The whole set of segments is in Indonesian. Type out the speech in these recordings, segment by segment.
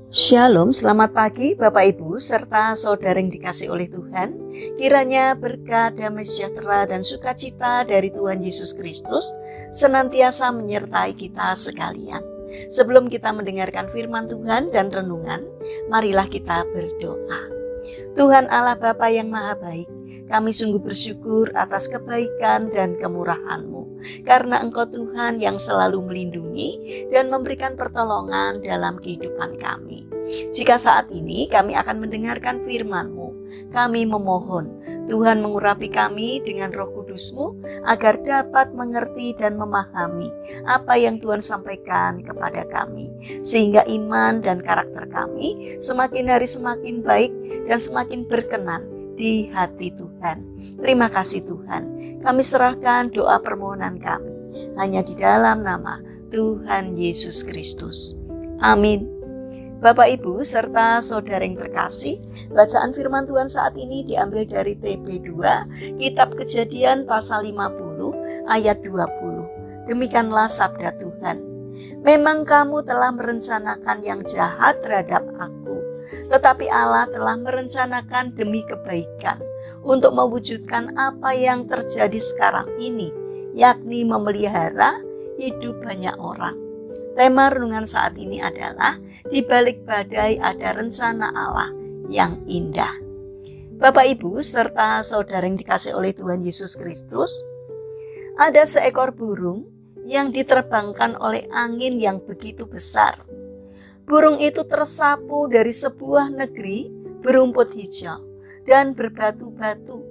Shalom, selamat pagi Bapak Ibu serta saudara yang dikasih oleh Tuhan. Kiranya berkat, damai sejahtera dan sukacita dari Tuhan Yesus Kristus senantiasa menyertai kita sekalian. Sebelum kita mendengarkan firman Tuhan dan renungan, marilah kita berdoa. Tuhan Allah Bapa yang Maha Baik, kami sungguh bersyukur atas kebaikan dan kemurahan-Mu. Karena Engkau Tuhan yang selalu melindungi dan memberikan pertolongan dalam kehidupan kami. Jika saat ini kami akan mendengarkan firman-Mu, kami memohon Tuhan mengurapi kami dengan Roh Kudus-Mu agar dapat mengerti dan memahami apa yang Tuhan sampaikan kepada kami. Sehingga iman dan karakter kami semakin hari semakin baik dan semakin berkenan di hati Tuhan. Terima kasih Tuhan. Kami serahkan doa permohonan kami hanya di dalam nama Tuhan Yesus Kristus. Amin. Bapak Ibu serta saudara yang terkasih, bacaan firman Tuhan saat ini diambil dari TP2, Kitab Kejadian pasal 50 ayat 20. Demikianlah sabda Tuhan. Memang kamu telah merencanakan yang jahat terhadap aku, tetapi Allah telah merencanakan demi kebaikan untuk mewujudkan apa yang terjadi sekarang ini, yakni memelihara hidup banyak orang. Tema renungan saat ini adalah di balik badai ada rencana Allah yang indah. Bapak Ibu serta saudara yang dikasih oleh Tuhan Yesus Kristus, ada seekor burung yang diterbangkan oleh angin yang begitu besar. Burung itu tersapu dari sebuah negeri berumput hijau dan berbatu-batu,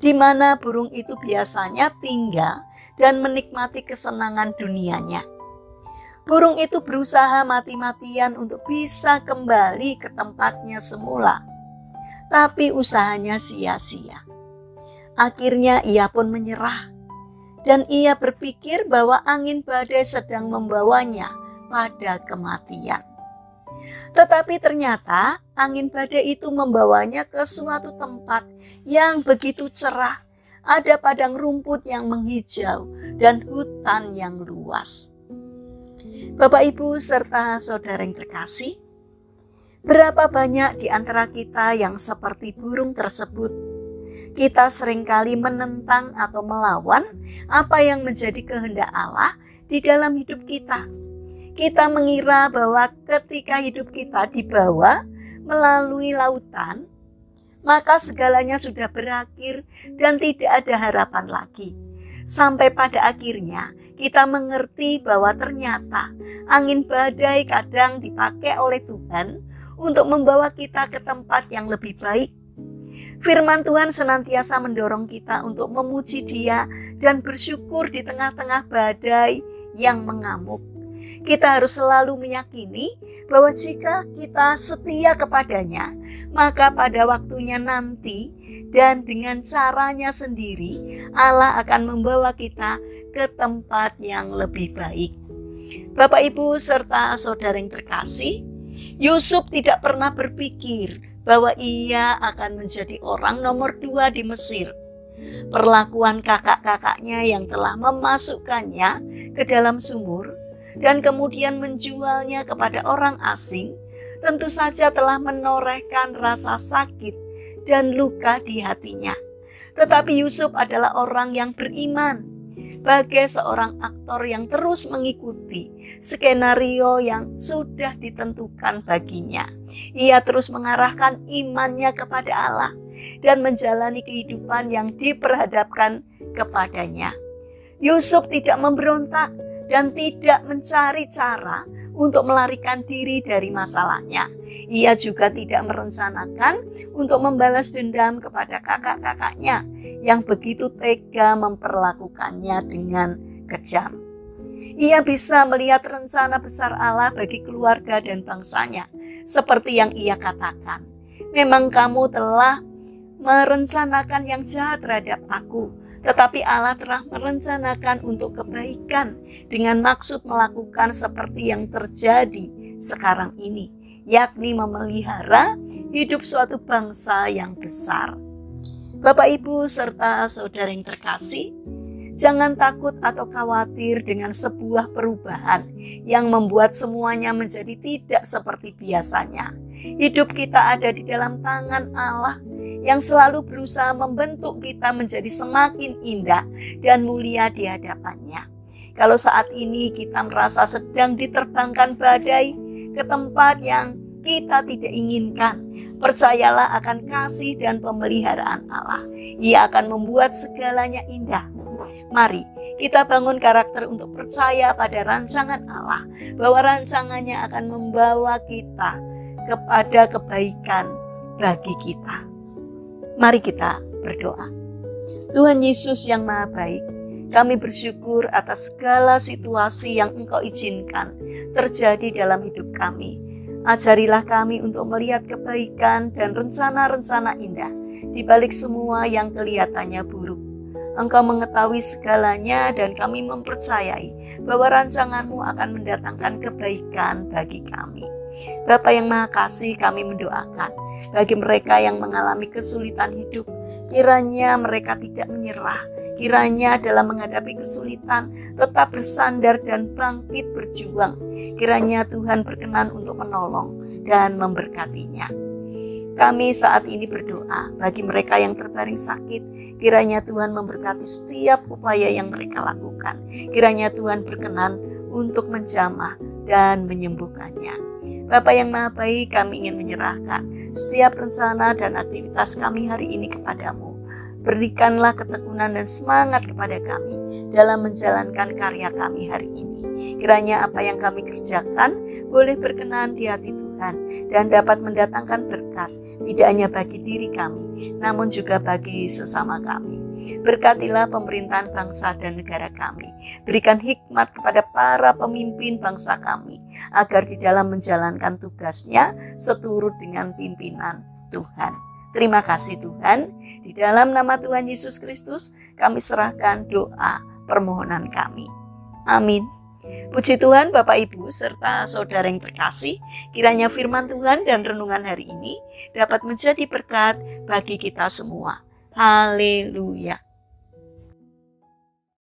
di mana burung itu biasanya tinggal dan menikmati kesenangan dunianya. Burung itu berusaha mati-matian untuk bisa kembali ke tempatnya semula, tapi usahanya sia-sia. Akhirnya ia pun menyerah, dan ia berpikir bahwa angin badai sedang membawanya pada kematian. Tetapi ternyata angin badai itu membawanya ke suatu tempat yang begitu cerah. Ada padang rumput yang menghijau dan hutan yang luas. Bapak Ibu serta saudara yang terkasih, berapa banyak di antara kita yang seperti burung tersebut? Kita seringkali menentang atau melawan apa yang menjadi kehendak Allah di dalam hidup kita. Kita mengira bahwa ketika hidup kita dibawa melalui lautan, maka segalanya sudah berakhir dan tidak ada harapan lagi. Sampai pada akhirnya kita mengerti bahwa ternyata angin badai kadang dipakai oleh Tuhan untuk membawa kita ke tempat yang lebih baik. Firman Tuhan senantiasa mendorong kita untuk memuji Dia dan bersyukur di tengah-tengah badai yang mengamuk. Kita harus selalu meyakini bahwa jika kita setia kepadanya, maka pada waktunya nanti dan dengan caranya sendiri, Allah akan membawa kita ke tempat yang lebih baik. Bapak Ibu serta saudara yang terkasih, Yusuf tidak pernah berpikir bahwa ia akan menjadi orang nomor 2 di Mesir. Perlakuan kakak-kakaknya yang telah memasukkannya ke dalam sumur dan kemudian menjualnya kepada orang asing, tentu saja telah menorehkan rasa sakit dan luka di hatinya. Tetapi Yusuf adalah orang yang beriman. Sebagai seorang aktor yang terus mengikuti skenario yang sudah ditentukan baginya, ia terus mengarahkan imannya kepada Allah dan menjalani kehidupan yang diperhadapkan kepadanya. Yusuf tidak memberontak dan tidak mencari cara untuk melarikan diri dari masalahnya. Ia juga tidak merencanakan untuk membalas dendam kepada kakak-kakaknya yang begitu tega memperlakukannya dengan kejam. Ia bisa melihat rencana besar Allah bagi keluarga dan bangsanya, seperti yang ia katakan, "Memang kamu telah merencanakan yang jahat terhadap aku, tetapi Allah telah merencanakan untuk kebaikan dengan maksud melakukan seperti yang terjadi sekarang ini, yakni memelihara hidup suatu bangsa yang besar." Bapak Ibu serta saudara yang terkasih, Jangan takut atau khawatir dengan sebuah perubahan yang membuat semuanya menjadi tidak seperti biasanya. Hidup kita ada di dalam tangan Allah yang selalu berusaha membentuk kita menjadi semakin indah dan mulia di hadapannya. Kalau saat ini kita merasa sedang diterbangkan badai ke tempat yang kita tidak inginkan, percayalah akan kasih dan pemeliharaan Allah. Ia akan membuat segalanya indah. Mari kita bangun karakter untuk percaya pada rancangan Allah, bahwa rancangannya akan membawa kita kepada kebaikan bagi kita. Mari kita berdoa. Tuhan Yesus yang Maha Baik, kami bersyukur atas segala situasi yang Engkau izinkan terjadi dalam hidup kami. Ajarilah kami untuk melihat kebaikan dan rencana-rencana indah di balik semua yang kelihatannya buruk. Engkau mengetahui segalanya dan kami mempercayai bahwa rancangan-Mu akan mendatangkan kebaikan bagi kami. Bapa yang Maha Kasih, kami mendoakan bagi mereka yang mengalami kesulitan hidup, kiranya mereka tidak menyerah. Kiranya dalam menghadapi kesulitan tetap bersandar dan bangkit berjuang. Kiranya Tuhan berkenan untuk menolong dan memberkatinya. Kami saat ini berdoa bagi mereka yang terbaring sakit. Kiranya Tuhan memberkati setiap upaya yang mereka lakukan. Kiranya Tuhan berkenan untuk menjamah dan menyembuhkannya. Bapa yang Maha Baik, kami ingin menyerahkan setiap rencana dan aktivitas kami hari ini kepadamu. Berikanlah ketekunan dan semangat kepada kami dalam menjalankan karya kami hari ini. Kiranya apa yang kami kerjakan boleh berkenan di hati Tuhan dan dapat mendatangkan berkat, tidak hanya bagi diri kami, namun juga bagi sesama kami. Berkatilah pemerintahan bangsa dan negara kami. Berikan hikmat kepada para pemimpin bangsa kami, agar di dalam menjalankan tugasnya seturut dengan pimpinan Tuhan. Terima kasih Tuhan. Di dalam nama Tuhan Yesus Kristus, kami serahkan doa permohonan kami. Amin. Puji Tuhan Bapak Ibu serta saudara yang terkasih, kiranya firman Tuhan dan renungan hari ini dapat menjadi berkat bagi kita semua. Haleluya.